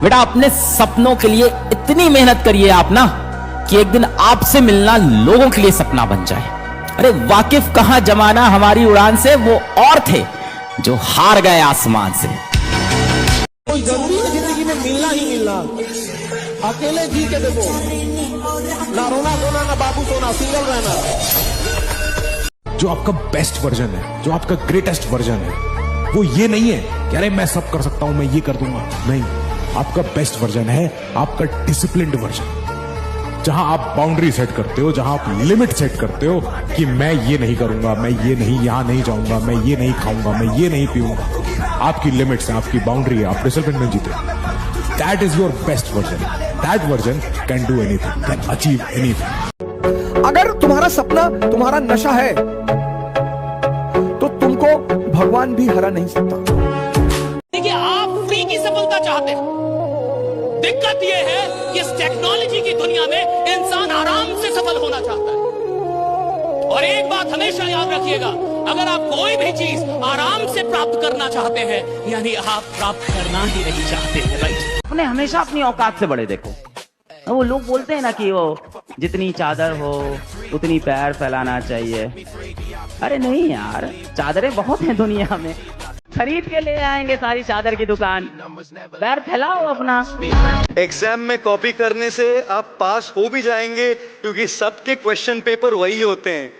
बेटा अपने सपनों के लिए इतनी मेहनत करिए आप ना कि एक दिन आपसे मिलना लोगों के लिए सपना बन जाए। अरे वाकिफ कहां जमाना हमारी उड़ान से, वो और थे जो हार गए आसमान से। कोई जरूरी है जिंदगी में मिलना ही मिलना, अकेले जी के देखो, ना रोना धोना ना बाबू सोना, सिंगल रहना। जो आपका बेस्ट वर्जन है, जो आपका ग्रेटेस्ट वर्जन है, वो ये नहीं है कि अरे मैं सब कर सकता हूं, मैं ये कर दूंगा। नहीं, आपका बेस्ट वर्जन है आपका डिसिप्लिन्ड वर्जन, जहां आप बाउंड्री सेट करते हो, जहां आप लिमिट सेट करते हो कि मैं ये नहीं करूंगा, मैं ये नहीं, यहां नहीं जाऊंगा, मैं ये नहीं खाऊंगा, मैं ये नहीं पीऊंगा। आपकी लिमिट्स है, आपकी बाउंड्री है, आप डिसिप्लिन में जीते। That is your best version. That version can do anything, can achieve anything. अगर तुम्हारा सपना तुम्हारा नशा है तो तुमको भगवान भी हरा नहीं सकता। देखिए, आप फ्री की सफलता चाहते हैं। दिक्कत यह है कि इस टेक्नोलॉजी की दुनिया में इंसान आराम से सफल होना चाहता है। और एक बात हमेशा याद रखिएगा, अगर आप कोई भी चीज आराम से प्राप्त करना चाहते हैं, यानी आप प्राप्त करना ही नहीं चाहते हैं। राइट? अपने हमेशा अपनी औकात से बड़े देखो। वो लोग बोलते हैं ना कि वो जितनी चादर हो उतनी पैर फैलाना चाहिए। अरे नहीं यार, चादरें बहुत हैं दुनिया में, खरीद के ले आएंगे सारी चादर की दुकान, पैर फैलाओ अपना। एग्जाम में कॉपी करने से आप पास हो भी जाएंगे, क्योंकि सबके क्वेश्चन पेपर वही होते हैं,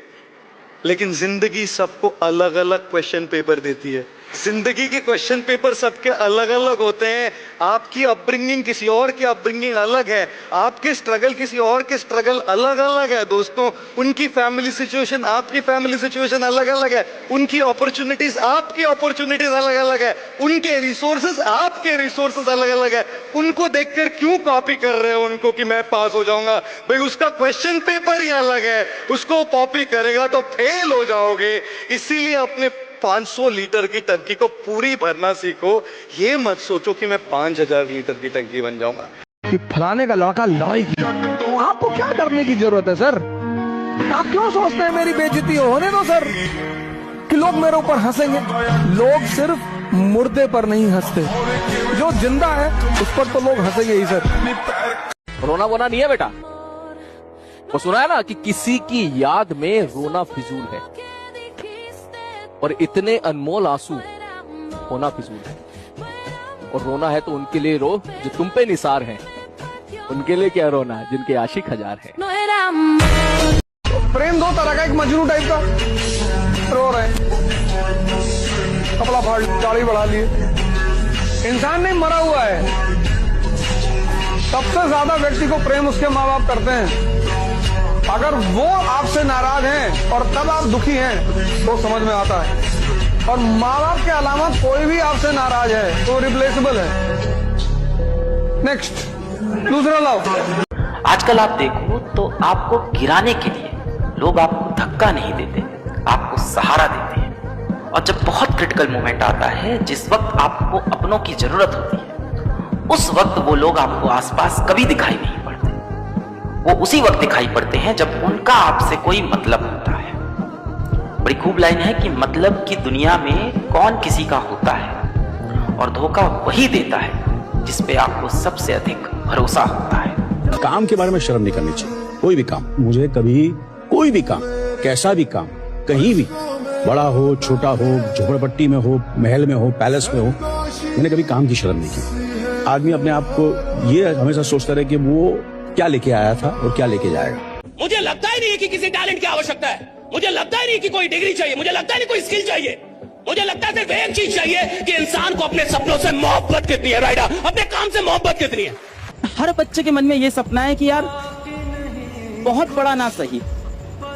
लेकिन जिंदगी सबको अलग अलग क्वेश्चन पेपर देती है। जिंदगी के क्वेश्चन पेपर सबके अलग अलग होते हैं। आपकी अपब्रिंगिंग किसी और की अपब्रिंगिंग अलग है, आपके स्ट्रगल किसी और के स्ट्रगल अलग अलग है दोस्तों। उनकी फैमिली सिचुएशन आपकी फैमिली सिचुएशन अलग अलग है, उनकी अपॉर्चुनिटीज आपकी अपॉर्चुनिटीज अलग अलग है, उनके रिसोर्सेज आपके रिसोर्सेज अलग अलग है। उनको देखकर क्यों कॉपी कर रहे हो उनको कि मैं पास हो जाऊंगा? भाई उसका क्वेश्चन पेपर ही अलग है, उसको कॉपी करेगा तो फेल हो जाओगे। इसीलिए अपने 500 लीटर की टंकी को पूरी भरना सीखो। ये मत सोचो कि मैं 5000 लीटर की टंकी बन जाऊंगा। कि फलाने का लड़का लड़ाई किया, तो आपको क्या डरने की जरूरत है सर? आप क्यों सोचते हैं मेरी बेइज्जती होने दो सर, कि लोग मेरे ऊपर हंसेंगे। लोग सिर्फ मुर्दे पर नहीं हंसते, जो जिंदा है उस पर तो लोग हंसेंगे ही सर। रोना वोना नहीं है बेटा, वो सुना है ना कि किसी की याद में रोना फिजूल है, और इतने अनमोल आंसू होना फिजूल है। और रोना है तो उनके लिए रो जो तुम पे निसार हैं, उनके लिए क्या रोना है जिनके आशिक हजार हैं। प्रेम दो तरह का, एक मजनू टाइप का, रो रहे हैं, कपड़ा फाड़, दाढ़ी बढ़ा लिए। इंसान नहीं मरा हुआ है। सबसे ज्यादा व्यक्ति को प्रेम उसके माँ बाप करते हैं। अगर वो आपसे नाराज हैं और तब आप दुखी हैं तो समझ में आता है। और माँ बाप के अलावा कोई भी आपसे नाराज है तो रिप्लेसेबल है। नेक्स्ट, दूसरा लव। आजकल आप देखो तो आपको गिराने के लिए लोग आपको धक्का नहीं देते, आपको सहारा देते हैं। और जब बहुत क्रिटिकल मोमेंट आता है, जिस वक्त आपको अपनों की जरूरत होती है, उस वक्त वो लोग आपको आसपास कभी दिखाई नहीं पड़ते। वो उसी वक्त दिखाई पड़ते हैं जब उनका आपसे कोई मतलब होता है। बड़ी खूब लाइन है कि मतलब की दुनिया में कौन किसी का होता है, और धोखा वही देता है जिस पे आपको सबसे अधिक भरोसा होता है। काम के बारे में शर्म नहीं करनी चाहिए। कोई भी काम, मुझे कभी कोई भी काम, कैसा भी काम, कहीं भी, बड़ा हो छोटा हो, झोपड़पट्टी में हो, महल में हो, पैलेस में हो, मैंने कभी काम की शर्म नहीं की। आदमी अपने आप को ये हमेशा सोचता रहे कि वो क्या लेके आया था और क्या लेके जाएगा। मुझे लगता ही नहीं है कि किसी टैलेंट की आवश्यकता है, मुझे लगता ही नहीं कि कोई डिग्री चाहिए, मुझे लगता ही नहीं कोई स्किल चाहिए। मुझे लगता है सिर्फ एक चीज चाहिए कि इंसान को अपने सपनों से मोहब्बत कितनी है, राइडा, अपने काम से मोहब्बत कितनी है। हर बच्चे के मन में ये सपना है कि यार बहुत बड़ा ना सही,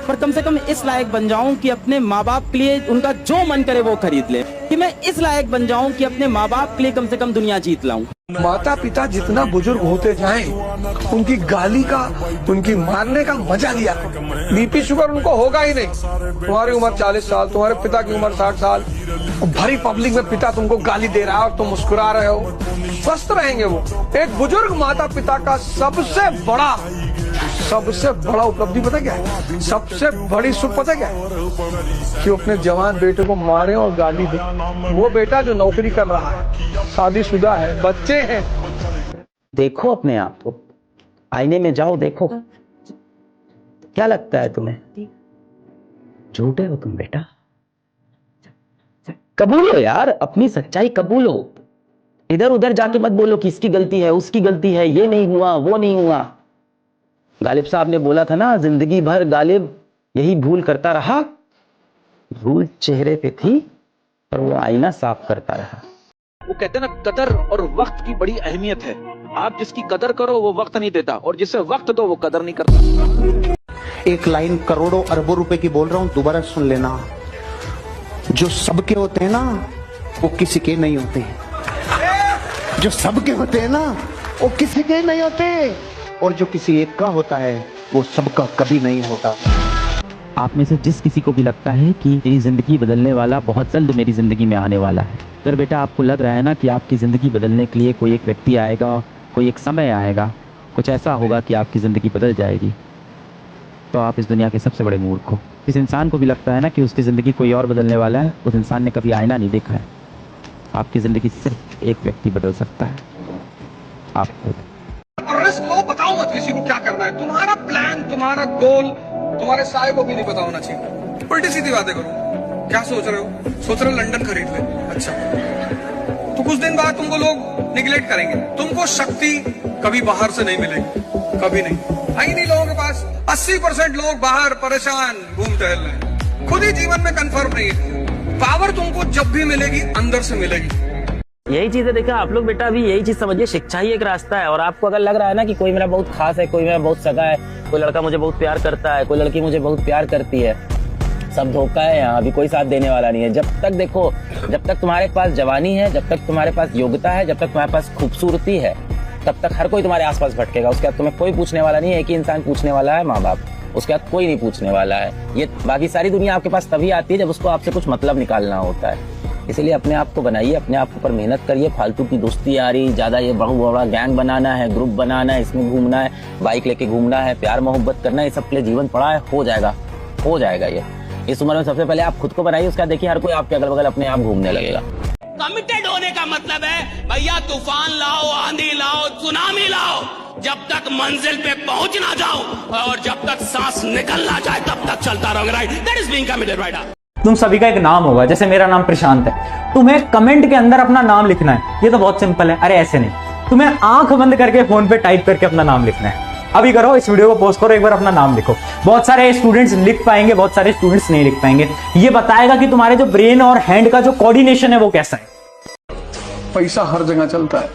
पर कम से कम इस लायक बन जाऊं कि अपने माँ बाप के लिए उनका जो मन करे वो खरीद ले, कि मैं इस लायक बन जाऊं कि अपने माँ बाप के लिए कम से कम दुनिया जीत लाऊं। माता पिता जितना बुजुर्ग होते जाएं, उनकी गाली का, उनकी मारने का मजा लिया। बीपी शुगर उनको होगा ही नहीं। तुम्हारी उम्र 40 साल, तुम्हारे पिता की उम्र 60 साल, भरी पब्लिक में पिता तुमको गाली दे रहा है और तुम मुस्कुरा रहे हो, स्वस्थ रहेंगे वो। एक बुजुर्ग माता पिता का सबसे बड़ा उपलब्धि पता क्या है? सबसे बड़ी सुख पता क्या है? कि अपने जवान बेटे को मारे और गाली दे। वो बेटा जो नौकरी कर रहा है, शादीशुदा है, बच्चे हैं, देखो अपने आप को, आईने में जाओ, देखो क्या लगता है तुम्हें? झूठे हो तुम बेटा। कबूलो यार, अपनी सच्चाई कबूलो। इधर उधर जाके मत बोलो कि इसकी गलती है, उसकी गलती है, ये नहीं हुआ, वो नहीं हुआ। गालिब साहब ने बोला था ना, जिंदगी भर गालिब यही भूल करता रहा। भूल चेहरे पे थी पर वो आईना साफ करता रहा। वो कहते हैं ना, कदर और वक्त की बड़ी अहमियत है। आप जिसकी कदर करो वो वक्त नहीं देता, और जिसे वक्त दो वो कदर नहीं करता। एक लाइन करोड़ों अरबों रुपए की बोल रहा हूं, दोबारा सुन लेना। जो सबके होते हैं ना वो किसी के नहीं होते, जो सबके होते हैं ना वो किसी के नहीं होते, और जो किसी एक का होता है वो सबका कभी नहीं होता। आप में से जिस किसी को भी लगता है कि तेरी जिंदगी बदलने वाला बहुत जल्द मेरी जिंदगी में आने वाला है, अगर बेटा आपको लग रहा है ना कि आपकी जिंदगी बदलने के लिए कोई एक व्यक्ति आएगा, कोई एक समय आएगा, कुछ ऐसा होगा कि आपकी जिंदगी बदल जाएगी, तो आप इस दुनिया के सबसे बड़े मूर्ख हो। इस इंसान को भी लगता है ना कि उसकी ज़िंदगी कोई और बदलने वाला है, उस इंसान ने कभी आईना नहीं देखा है। आपकी ज़िंदगी सिर्फ एक व्यक्ति बदल सकता है, आप खुद। रिस्क लो, बताओ मत किसी को क्या करना है। तुम्हारा प्लान, तुम्हारा गोल तुम्हारे साय को भी नहीं पता होना चाहिए। उल्टी सीधी बातें करो। क्या सोच रहे हो? सोच रहे हो लंदन खरीद ले, अच्छा तो कुछ दिन बाद तुमको लोग निगलेक्ट करेंगे। तुमको शक्ति कभी बाहर से नहीं मिलेगी, कभी नहीं आई नहीं लोगों के पास। 80% लोग बाहर परेशान घूम टहल रहे हैं, खुद ही जीवन में कंफर्म नहीं है। पावर तुमको जब भी मिलेगी अंदर से मिलेगी। यही चीज है। देखा आप लोग बेटा, अभी यही चीज समझिए, शिक्षा ही एक रास्ता है। और आपको अगर लग रहा है ना कि कोई मेरा बहुत खास है, कोई मेरा बहुत सगा है, कोई लड़का मुझे बहुत प्यार करता है, कोई लड़की मुझे बहुत प्यार करती है, सब धोखा है। यहाँ अभी कोई साथ देने वाला नहीं है। जब तक देखो, जब तक तुम्हारे पास जवानी है, जब तक तुम्हारे पास योग्यता है, जब तक तुम्हारे पास खूबसूरती है, तब तक हर कोई तुम्हारे आसपास भटकेगा। उसके बाद तुम्हें कोई पूछने वाला नहीं है। एक ही इंसान पूछने वाला है, माँ बाप। उसके बाद कोई नहीं पूछने वाला है। ये बाकी सारी दुनिया आपके पास तभी आती है जब उसको आपसे कुछ मतलब निकालना होता है। इसलिए अपने आप को बनाइए, अपने आप पर मेहनत करिए। फालतू की दोस्ती आ रही, ज्यादा ये बड़ा गैंग बनाना है, ग्रुप बनाना है, इसमें घूमना है, बाइक लेके घूमना है, प्यार मोहब्बत करना है, ये सब के लिए जीवन पड़ा है। हो जाएगा ये। इस उम्र में सबसे पहले आप खुद को बनाइए, उसका देखिए हर कोई आपके अगल बगल अपने आप घूमने लगेगा। कमिटेड होने का मतलब है भैया तूफान लाओ, आंधी लाओ, सुनामी लाओ, जब तक मंजिल पे पहुंच ना जाओ और जब तक सांस निकल ना जाए तब तक चलता रहोगे। Right, that is being committed right. तुम सभी का एक नाम होगा, जैसे मेरा नाम प्रशांत है। तुम्हें कमेंट के अंदर अपना नाम लिखना है। ये तो बहुत सिंपल है। अरे ऐसे नहीं, तुम्हें आंख बंद करके फोन पे टाइप करके अपना नाम लिखना है। अभी करो, इस वीडियो को पोस्ट करो, एक बार अपना नाम लिखो। बहुत सारे स्टूडेंट्स लिख पाएंगे, बहुत सारे स्टूडेंट्स नहीं लिख पाएंगे। ये बताएगा कि तुम्हारे जो ब्रेन और हैंड का जो कोऑर्डिनेशन है वो कैसा है। पैसा हर जगह चलता है,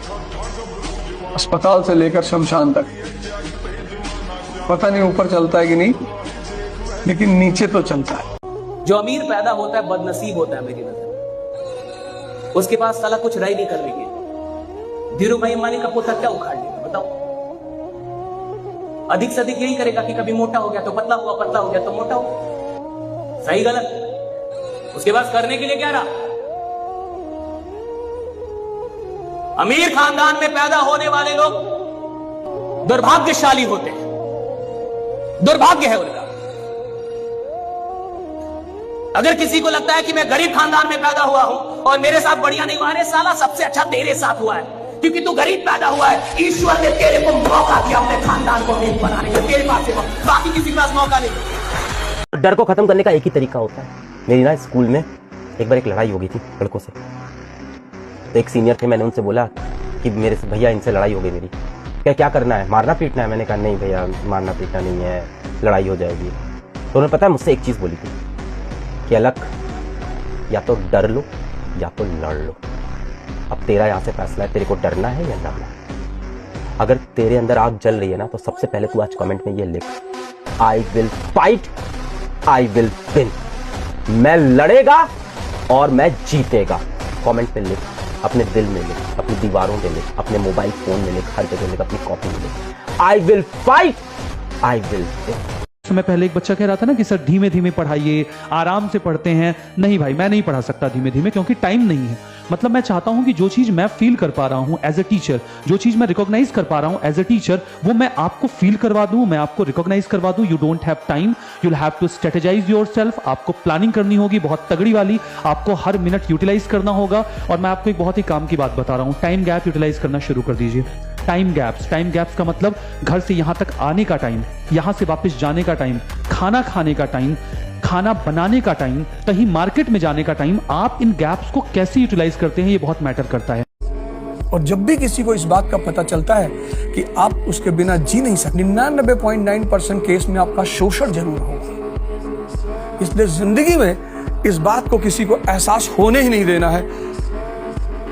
अस्पताल से लेकर शमशान तक। पता नहीं ऊपर चलता है कि नहीं, लेकिन नीचे तो चलता है। जो अमीर पैदा होता है बदनसीब होता है मेरी नजर। उसके पास साला कुछ राय नहीं करने की। धीरूभाई अंबानी का पोता क्या उखाड़ लेगा बताओ? अधिक से अधिक यही करेगा कि कभी मोटा हो गया तो पतला हुआ, पतला हो गया तो मोटा हुआ। सही गलत उसके पास करने के लिए क्या रहा? अमीर खानदान में पैदा होने वाले लोग दुर्भाग्यशाली होते हैं, दुर्भाग्य है उनका। अगर किसी को लगता है कि मैं गरीब खानदान में पैदा हुआ हूं और मेरे साथ बढ़िया नहीं हुआ, अरे साला सबसे अच्छा तेरे साथ हुआ है, क्योंकि तू गरीब पैदा हुआ है। ईश्वर ने तेरे को मौका दिया अपने खानदान को अमीर बनाने का, तेरे पास बाकी किसी के पास मौका नहीं। डर को खत्म करने का एक ही तरीका होता है। मेरी ना स्कूल में एक बार एक लड़ाई हो गई थी लड़कों से। तो एक सीनियर थे, मैंने उनसे बोला कि मेरे से भैया इनसे लड़ाई हो गई मेरी, क्या करना है, मारना पीटना है? मैंने कहा नहीं भैया, मारना पीटना नहीं है, लड़ाई हो जाएगी। तो उन्होंने पता है मुझसे एक चीज बोली थी कि अलग या तो डर लो या तो लड़ लो। अब तेरा यहां से फैसला है, तेरे को डरना है या लड़ना है। अगर तेरे अंदर आग जल रही है ना, तो सबसे पहले तू आज कमेंट में ये लिख, I will fight, I will win. मैं लड़ेगा और मैं जीतेगा। कमेंट पे लिख, अपने दिल में लिख, अपनी दीवारों पे लिख, अपने मोबाइल फोन में लिख, हर जगह लिख, अपनी कॉपी में लिख, I will fight, I will win. मैं पहले एक बच्चा कह रहा था ना कि सर धीमे धीमे पढ़ाइए, आराम से पढ़ते हैं। नहीं भाई, मैं नहीं पढ़ा सकता धीमे धीमे, क्योंकि टाइम नहीं है। मतलब मैं चाहता हूं कि जो चीज मैं फील कर पा रहा हूं एज ए टीचर, जो चीज मैं रिकॉग्नाइज कर पा रहा हूं एज ए टीचर, वो मैं आपको फील करवा दूं, मैं आपको रिकॉग्नाइज करवा दूं। You don't have time, you have to strategise yourself. आपको प्लानिंग करनी होगी बहुत तगड़ी वाली, आपको हर मिनट यूटिलाइज करना होगा। और मैं आपको एक बहुत ही काम की बात बता रहा हूं, टाइम गैप यूटिलाइज करना शुरू कर दीजिए। टाइम गैप्स का मतलब घर से यहां तक आने का टाइम, यहां से वापस जाने का टाइम, खाना खाने का टाइम, खाना बनाने का टाइम, कहीं मार्केट में जाने का टाइम। आप इन गैप्स को कैसे यूटिलाइज करते हैं, ये बहुत मैटर करता है। और जब भी किसी को इस बात का पता चलता है कि आप उसके बिना जी नहीं सकते, 99.9% केस में आपका शोषण जरूर होगा। इसलिए जिंदगी में इस बात को किसी को एहसास होने ही नहीं देना है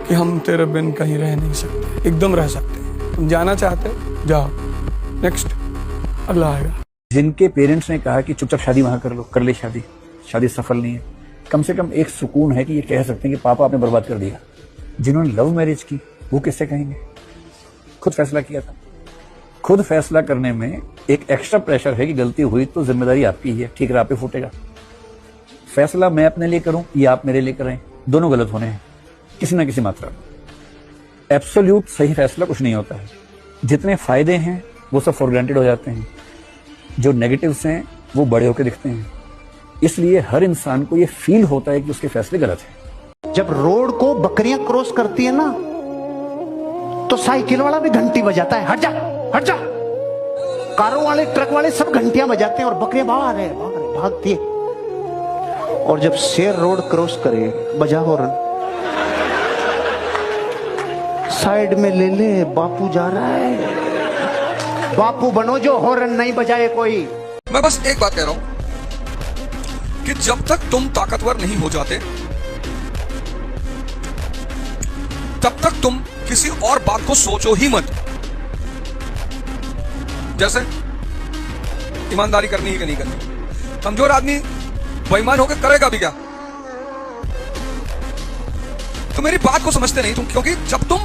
कि हम तेरे बिन कहीं रह नहीं सकते। एकदम रह सकते हैं। तुम जाना चाहते जाओ, नेक्स्ट अगला आएगा। जिनके पेरेंट्स ने कहा कि चुपचाप शादी वहां कर लो, कर ले शादी, शादी सफल नहीं है, कम से कम एक सुकून है कि ये कह सकते हैं कि पापा आपने बर्बाद कर दिया। जिन्होंने लव मैरिज की वो किससे कहेंगे? खुद फैसला किया था। खुद फैसला करने में एक एक्स्ट्रा प्रेशर है कि गलती हुई तो जिम्मेदारी आपकी ही है, ठीक राह पे फूटेगा। फैसला मैं अपने लिए करूं या आप मेरे लिए करें, दोनों गलत होने हैं किसी ना किसी मात्रा में। एब्सोल्यूट सही फैसला कुछ नहीं होता है। जितने फायदे हैं वो सब फॉर ग्रांटेड हो जाते हैं, जो नेगेटिव्स हैं वो बड़े होकर दिखते हैं। इसलिए हर इंसान को ये फील होता है कि उसके फैसले गलत हैं। जब रोड को बकरियां क्रॉस करती है ना, तो साइकिल वाला भी घंटी बजाता है, हट जा हट जा। कारों वाले, ट्रक वाले सब घंटियां बजाते हैं और बकरियां भागती है। और जब शेर रोड क्रॉस करे, बजा हॉर्न, साइड में ले ले, बापू जा रहा है। बापू बनो जो हॉर्न नहीं बजाए कोई। मैं बस एक बात कह रहा हूं कि जब तक तुम ताकतवर नहीं हो जाते तब तक तुम किसी और बात को सोचो ही मत। जैसे ईमानदारी करनी है कि नहीं करनी। कमजोर आदमी बेईमान होकर करेगा भी क्या? तो मेरी बात को समझते नहीं तुम, क्योंकि जब तुम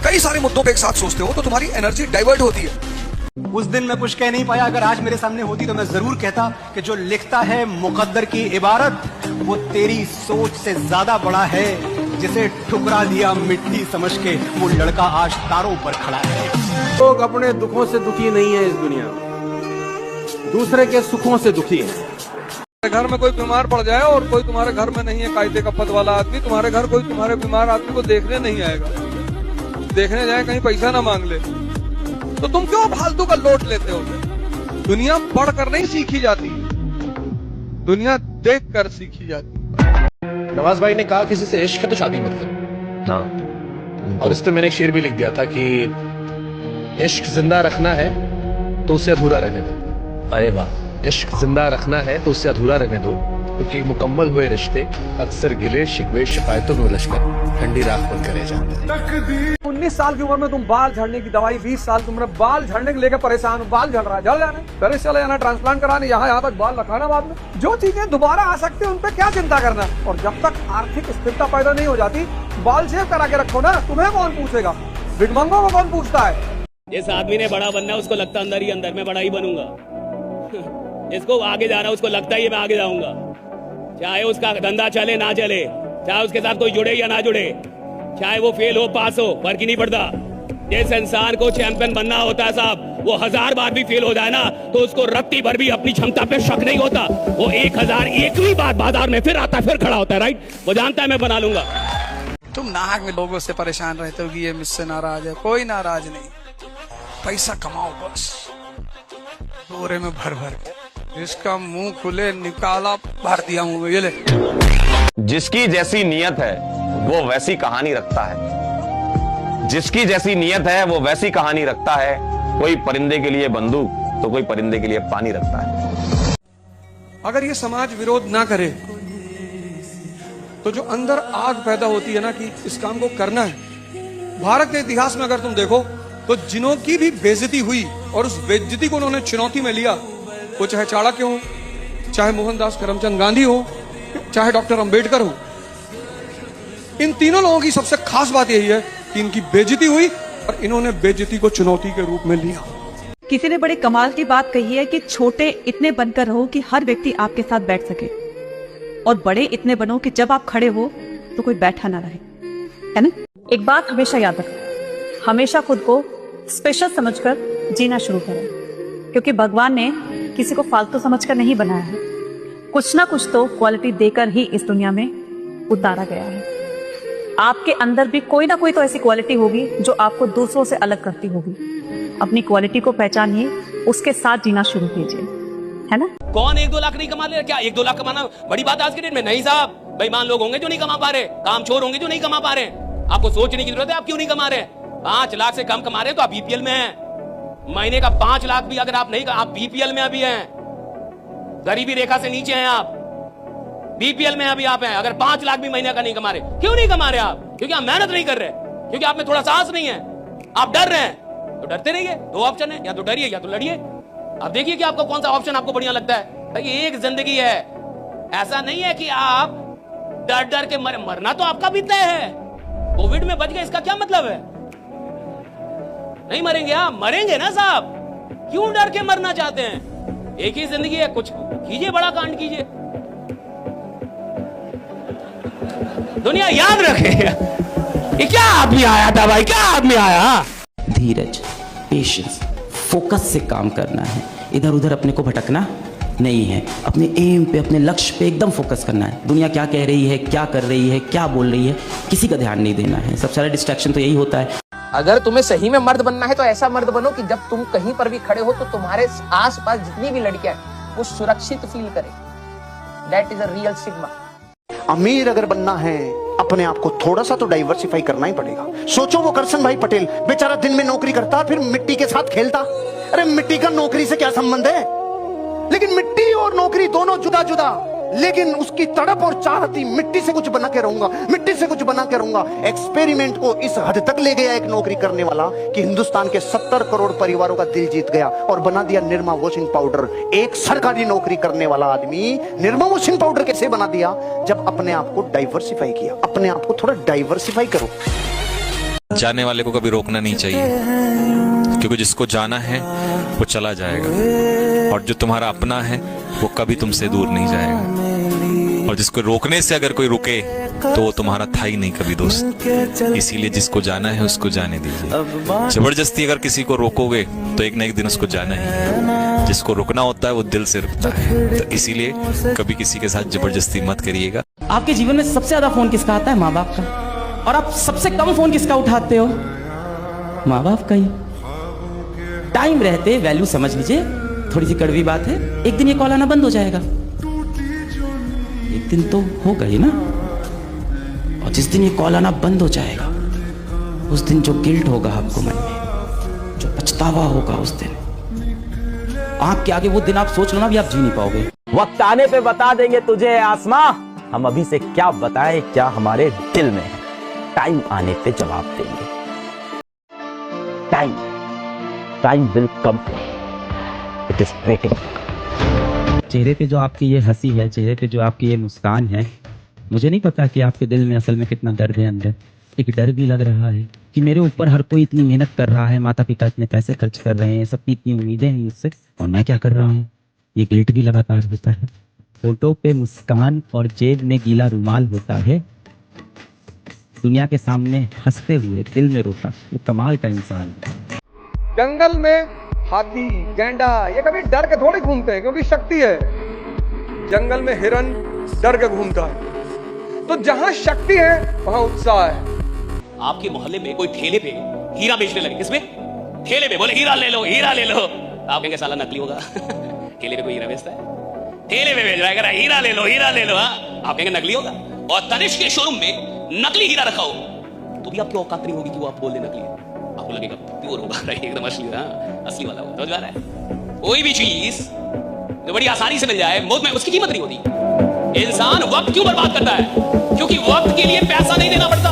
कई सारे मुद्दों पे एक साथ सोचते हो तो तुम्हारी एनर्जी डाइवर्ट होती है। उस दिन मैं कुछ कह नहीं पाया। अगर आज मेरे सामने होती तो मैं जरूर कहता कि जो लिखता है मुकद्दर की इबारत, वो तेरी सोच से ज्यादा बड़ा है। जिसे ठुकरा दिया मिट्टी समझ के, वो लड़का आज तारों पर खड़ा है। लोग अपने दुखों से दुखी नहीं है इस दुनिया में, दूसरे के सुखों से दुखी है। घर में कोई बीमार पड़ जाए और कोई तुम्हारे घर में नहीं है कायदे का पद वाला आदमी, तुम्हारे घर कोई तुम्हारे बीमार आदमी को देखने नहीं आएगा। देखने जाए कहीं पैसा ना मांग ले, तो तुम क्यों फालतू का लोट लेते हो? दुनिया पढ़कर नहीं सीखी जाती, दुनिया देख कर सीखी जाती। नवाज भाई ने कहा किसी से इश्क है तो शादी मत करो। हाँ, और इस पे मैंने एक शेर भी लिख दिया था कि इश्क जिंदा रखना है तो उसे अधूरा रहने दो। अरे वाह। इश्क जिंदा रखना है तो उसे अधूरा रहने दो, क्योंकि मुकम्मल हुए रिश्ते अक्सर गिले शिकवे शिकायतों में उलझ कर ठंडी राख पर करे जाते हैं। 19 साल की उम्र में तुम बाल झड़ने की दवाई, 20 साल की उम्र में बाल झड़ने के लेकर परेशान हो। बाल झड़ रहा है, झड़ जाने, पहले चले जाना ट्रांसप्लांट कराने, यहाँ तक बाल रखाना बाद में। जो चीजें दोबारा आ सकती है उन पर क्या चिंता करना। और जब तक आर्थिक स्थिरता पैदा नहीं हो जाती, बाल शेव करा के रखो ना। तुम्हें कौन पूछेगा? भिखमंगों को कौन पूछता है? जिस आदमी ने बड़ा बनना है उसको लगता अंदर ही अंदर में बड़ा ही बनूंगा। इसको आगे जा रहा है, उसको लगता ही मैं आगे जाऊंगा, चाहे उसका धंधा चले ना चले, चाहे उसके साथ कोई जुड़े या ना जुड़े, चाहे वो फेल हो पास हो, फर्क ही नहीं पड़ता। जिस इंसान को चैंपियन बनना होता है साहब, वो 1000 बार भी फेल हो जाए ना तो उसको रत्ती भर भी अपनी क्षमता पे शक नहीं होता। वो 1001वीं बार बाजार में फिर आता है, फिर खड़ा होता है। राइट, वो जानता है मैं बना लूंगा। तुम नाहक में लोगों से परेशान रहते हो कि ये मुझसे नाराज है। कोई नाराज नहीं, पैसा कमाओ बस, बोरे में भर भर के। जिसका मुंह खुले निकाला भर दिया हूँ, ये ले। जिसकी जैसी नियत है वो वैसी कहानी रखता है, जिसकी जैसी नियत है वो वैसी कहानी रखता है। कोई परिंदे के लिए बंदूक तो कोई परिंदे के लिए पानी रखता है। अगर ये समाज विरोध ना करे तो जो अंदर आग पैदा होती है ना कि इस काम को करना है। भारत के इतिहास में अगर तुम देखो तो जिन्हों की भी बेइज्जती हुई और उस बेइज्जती को उन्होंने चुनौती में लिया, वो चाहे चाणक्य हो, चाहे मोहनदास करमचंद गांधी हो, चाहे डॉक्टर अंबेडकर हो, इन तीनों लोगों की सबसे खास बात यही है कि इनकी बेइज्जती हुई और इन्होंने बेइज्जती को चुनौती के रूप में लिया। किसी ने बड़े कमाल की बात कही है कि छोटे इतने बनकर रहो कि हर व्यक्ति आपके साथ बैठ सके, और बड़े इतने बनो कि जब आप खड़े हो तो कोई बैठा ना रहे, है ना? एक बात हमेशा याद रखो, हमेशा खुद को स्पेशल समझकर जीना शुरू करें, क्योंकि भगवान ने किसी को फालतू समझकर नहीं बनाया है। कुछ ना कुछ तो क्वालिटी देकर ही इस दुनिया में उतारा गया है। आपके अंदर भी कोई ना कोई तो ऐसी क्वालिटी होगी जो आपको दूसरों से अलग करती होगी। अपनी क्वालिटी को पहचानिए, उसके साथ जीना शुरू कीजिए, है ना। कौन 1-2 लाख नहीं कमा ले? क्या 1-2 लाख कमाना बड़ी बात आज के डेट में? नहीं साहब, बेईमान लोग होंगे जो नहीं कमा पा रहे, कामचोर होंगे जो नहीं कमा पा रहे। आपको सोचने की जरूरत है आप क्यों नहीं कमा रहे। 5 लाख से कम कमा रहे तो आप बीपीएल में हैं। महीने का 5 लाख भी अगर आप नहीं, आप बीपीएल में अभी हैं, गरीबी रेखा से नीचे हैं आप, बीपीएल में अभी आप हैं। अगर 5 लाख भी महीने का नहीं कमा रहे, क्यों नहीं कमा रहे आप? क्योंकि आप मेहनत नहीं कर रहे, क्योंकि आप में थोड़ा साहस नहीं है, आप डर रहे हैं। तो डरते रहिए, 2 ऑप्शन है, या तो डरिए या तो लड़िए। अब देखिए कि आपको कौन सा ऑप्शन आपको बढ़िया लगता है। भाई एक जिंदगी है, ऐसा नहीं है कि आप डर डर के मरना तो आपका भी तय है। कोविड में बच गए इसका क्या मतलब है? नहीं मरेंगे आप, मरेंगे ना साहब, क्यों डर के मरना चाहते हैं? एक ही जिंदगी है, कुछ कीजिए, बड़ा कांड कीजिए। दुनिया याद रखे ये क्या आदमी आया था भाई, क्या आदमी आया। धीरज, पेशेंस, फोकस से काम करना है। इधर उधर अपने को भटकना नहीं है, अपने एम पे, अपने लक्ष्य पे एकदम फोकस करना है। दुनिया क्या कह रही है, क्या कर रही है, क्या बोल रही है, किसी का ध्यान नहीं देना है। सबसे सारा डिस्ट्रैक्शन तो यही होता है। अगर तुम्हें सही में मर्द बनना है तो ऐसा मर्द बनो कि जब तुम कहीं पर भी खड़े हो तो तुम्हारे आसपास जितनी भी लड़कियां हैं वो सुरक्षित फील करें। That is a real sigma. अमीर अगर बनना है, अपने आप को थोड़ा सा तो डाइवर्सिफाई करना ही पड़ेगा। सोचो वो करसन भाई पटेल बेचारा दिन में नौकरी करता, फिर मिट्टी के साथ खेलता। अरे मिट्टी का नौकरी से क्या संबंध है? लेकिन मिट्टी और नौकरी दोनों जुदा जुदा, लेकिन उसकी तड़प और चाह थी मिट्टी से कुछ बना के रहूंगा, मिट्टी से कुछ बना के रहूंगा। एक्सपेरिमेंट को इस हद तक ले गया एक नौकरी करने वाला कि हिंदुस्तान के 70 करोड़ परिवारों का दिल जीत गया और बना दिया निरमा वॉशिंग पाउडर। एक सरकारी नौकरी करने वाला आदमी निरमा वॉशिंग पाउडर कैसे बना दिया? जब अपने आप को डाइवर्सिफाई किया। अपने आप को थोड़ा डाइवर्सिफाई करो। जाने वाले को कभी रोकना नहीं चाहिए, क्योंकि जिसको जाना है वो चला जाएगा, और जो तुम्हारा अपना है वो कभी तुमसे दूर नहीं जाएगा। और जिसको रोकने से अगर कोई रुके तो वो तुम्हारा था ही नहीं कभी दोस्त। इसीलिए जिसको जाना है उसको जाने दीजिए। जबरदस्ती अगर किसी को रोकोगे तो एक ना एक दिन उसको जाना ही है। जिसको रुकना होता है वो दिल से रुकता है। तो इसीलिए कभी किसी के साथ जबरदस्ती मत करिएगा। आपके जीवन में सबसे ज्यादा फोन किसका आता है? माँ बाप का। और आप सबसे कम फोन किसका उठाते हो? माँ बाप का ही। टाइम रहते वैल्यू समझ लीजिए। थोड़ी सी कड़वी बात है, एक दिन ये कॉल आना बंद हो जाएगा। एक दिन तो होगा ही ना। और जिस दिन ये कॉल आना बंद हो जाएगा, उस दिन जो गिल्ट होगा आपको मन में, जो पछतावा होगा उस दिन, आंख के आगे वो दिन आप सोच लो ना, भी आप जी नहीं पाओगे। वक्त आने पे बता देंगे तुझे आसमां, हम अभी से क्या बताएं क्या हमारे दिल में है। टाइम आने पे जवाब देंगे। Time will come, it is waiting. चेहरे पे जो आपकी ये हंसी है, चेहरे पे जो आपकी ये मुस्कान है, मुझे नहीं पता कि आपके दिल में असल में कितना दर्द है अंदर। एक डर भी लग रहा है कि मेरे ऊपर हर कोई इतनी मेहनत कर रहा है, माता पिता इतने पैसे खर्च कर रहे हैं, सबकी इतनी उम्मीदें हैं मुझसे, और मैं क्या कर रहा हूँ। ये गिल्ट भी लगातार होता है। फोटो पे मुस्कान और जेब में गीला रुमाल होता है, दुनिया के सामने हंसते हुए दिल में रोता। वो कमाल का इंसान है। जंगल में हाथी, गैंडा ये कभी डर के थोड़ी घूमते हैं, क्योंकि शक्ति है। जंगल में हिरन डर के घूमता है। तो जहां शक्ति है वहां उत्साह है। आपके मोहल्ले में कोई ठेले पे हीरा बेचने लगे, किसमें? ठेले पे बोले हीरा ले लो, हीरा ले लो। आप कहेंगे साला नकली होगा। ठेले पे कोई हीरा बेचता है? ठेले पे बेच रहा है, कह रहा है हीरा ले लो, हीरा ले लो। आप कहेंगे नकली होगा। और तनिष्क के शोरूम में नकली हीरा रखा हो तो भी आपकी औकात नहीं होगी कि वो आप बोल दे नकली है। आपको लगेगा प्योर होगा, एकदम असली, असली वाला होगा। समझ आ रहा है? कोई भी चीज जो बड़ी आसानी से मिल जाए मुफ्त में, उसकी कीमत नहीं होती। इंसान वक्त क्यों बर्बाद करता है? क्योंकि वक्त के लिए पैसा नहीं देना पड़ता।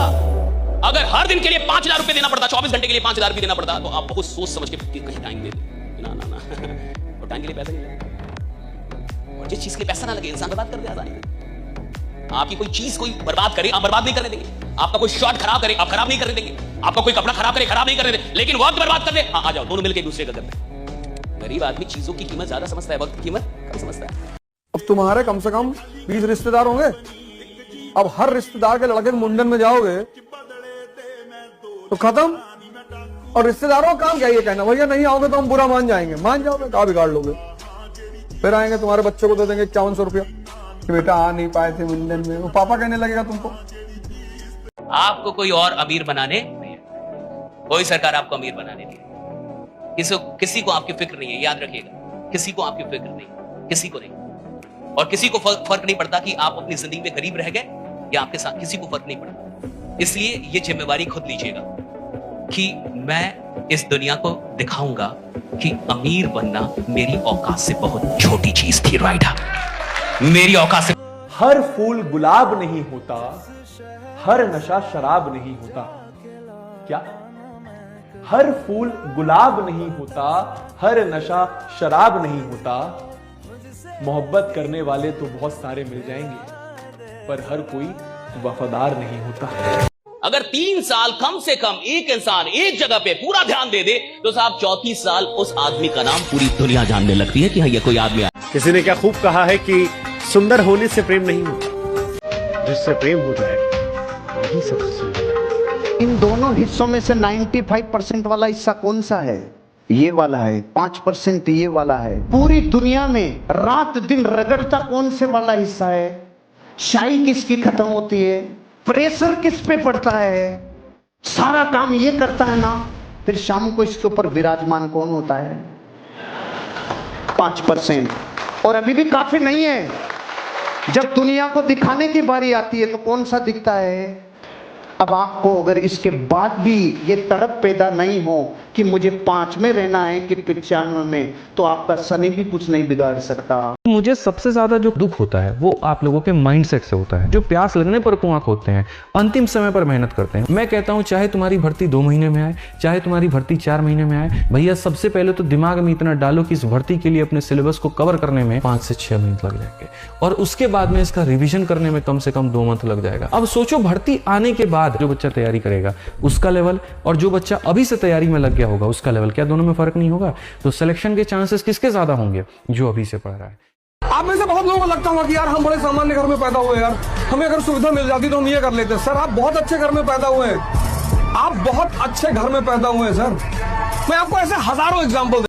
अगर हर दिन के लिए 5,000 रुपए देना पड़ता, 24 घंटे के लिए 5,000 रुपए देना पड़ता, तो आप बहुत सोच समझ के कहीं टाइम दे दे। ना ना ना, और टाइम के लिए पैसा नहीं लगता। और जिस चीज के लिए पैसा ना लगे इंसान बर्बाद कर दे आसानी से। आपकी कोई चीज कोई बर्बाद करे, आप बर्बाद नहीं करने देंगे। आपका कोई शॉट खराब करे, आप खराब नहीं करने देंगे। आपका कोई कपड़ा खराब करे, खराब नहीं करने देंगे। लेकिन वक्त बर्बाद कर दे, हाँ आ जाओ, दोनों मिलकर एक दूसरे का करते हैं। गरीब आदमी चीजों की कीमत ज्यादा समझता है, वक्त की कीमत कम समझता है। अब तुम्हारे कम से कम 20 रिश्तेदार होंगे। अब हर रिश्तेदार के लड़के के मुंडन में जाओगे तो खत्म। और रिश्तेदारों का काम क्या ये कहना, भैया नहीं आओगे तो हम बुरा मान जाएंगे। मान जाओगे, कहा बिगाड़ लोगे। फिर आएंगे तुम्हारे बच्चे को दे देंगे 5100 रुपया कि बेटा आ नहीं पाए थे मुंडन में। वो पापा कहने लगेगा तुमको। आपको कोई और अमीर बनाने, कोई सरकार आपको अमीर बनाने नहीं, किसी को आपकी फिक्र नहीं है, याद रखिएगा, किसी को आपकी फिक्र नहीं, किसी को नहीं। और किसी को फर्क नहीं पड़ता कि आप अपनी जिंदगी में गरीब रह गए या आपके साथ, किसी को फर्क नहीं पड़ता। इसलिए ये जिम्मेवारी खुद लीजिएगा कि मैं इस दुनिया को दिखाऊंगा कि अमीर बनना मेरी औकात से बहुत छोटी चीज थी। राइट, मेरी औकात से। हर फूल गुलाब नहीं होता, हर नशा शराब नहीं होता। क्या? हर फूल गुलाब नहीं होता, हर नशा शराब नहीं होता। मोहब्बत करने वाले तो बहुत सारे मिल जाएंगे, पर हर कोई वफादार नहीं होता। अगर 3 साल कम से कम एक इंसान एक जगह पे पूरा ध्यान दे दे तो साहब 34 साल उस आदमी का नाम पूरी दुनिया जानने लगती है कि हाँ ये कोई आदमी है। किसी ने क्या खूब कहा है कि सुंदर होने से प्रेम नहीं होता, जिससे प्रेम हो जाए वही सबसे सुंदर। इन दोनों हिस्सों में से 95% वाला हिस्सा कौन सा है? ये वाला है। 5% ये वाला है। पूरी दुनिया में रात दिन रगड़ता कौन से वाला हिस्सा है? शाई किसकी खत्म होती है? प्रेशर किस पे पड़ता है? सारा काम ये करता है ना, फिर शाम को इसके ऊपर विराजमान कौन होता है? 5%। और अभी भी काफी नहीं है। जब दुनिया को दिखाने की बारी आती है तो कौन सा दिखता है? अब आपको अगर इसके बाद भी ये तड़प पैदा नहीं हो कि मुझे 5 में रहना है कि 95 में, तो आपका शनि भी कुछ नहीं बिगाड़ सकता। मुझे सबसे ज्यादा जो दुख होता है वो आप लोगों के माइंडसेट से होता है, जो प्यास लगने पर कुआं खोदते हैं, अंतिम समय पर मेहनत करते हैं। मैं कहता हूं चाहे तुम्हारी भर्ती 2 महीने में आए, चाहे तुम्हारी भर्ती 4 महीने में आए, भैया सबसे पहले तो दिमाग में इतना डालो कि इस भर्ती के लिए अपने सिलेबस को कवर करने में 5 से 6 महीने लग जाएंगे, और उसके बाद में इसका रिविजन करने में कम से कम 2 मंथ लग जाएगा। अब सोचो भर्ती आने के बाद जो बच्चा तैयारी करेगा उसका लेवल, और जो बच्चा अभी से तैयारी में लग गया होगा उसका लेवल, क्या दोनों में फर्क नहीं होगा? तो सिलेक्शन के चांसेस किसके ज्यादा होंगे? जो अभी से पढ़ रहा है। आप में से बहुत लोगों को लगता होगा कि यार हम बड़े सामान्य घर में पैदा हुए, यार हमें अगर सुविधा मिल जाती तो हम ये कर लेते। सर आप बहुत अच्छे घर में पैदा हुए हैं, आप बहुत अच्छे घर में पैदा हुए हैं सर। मैं आपको ऐसे हजारों एग्जाम्पल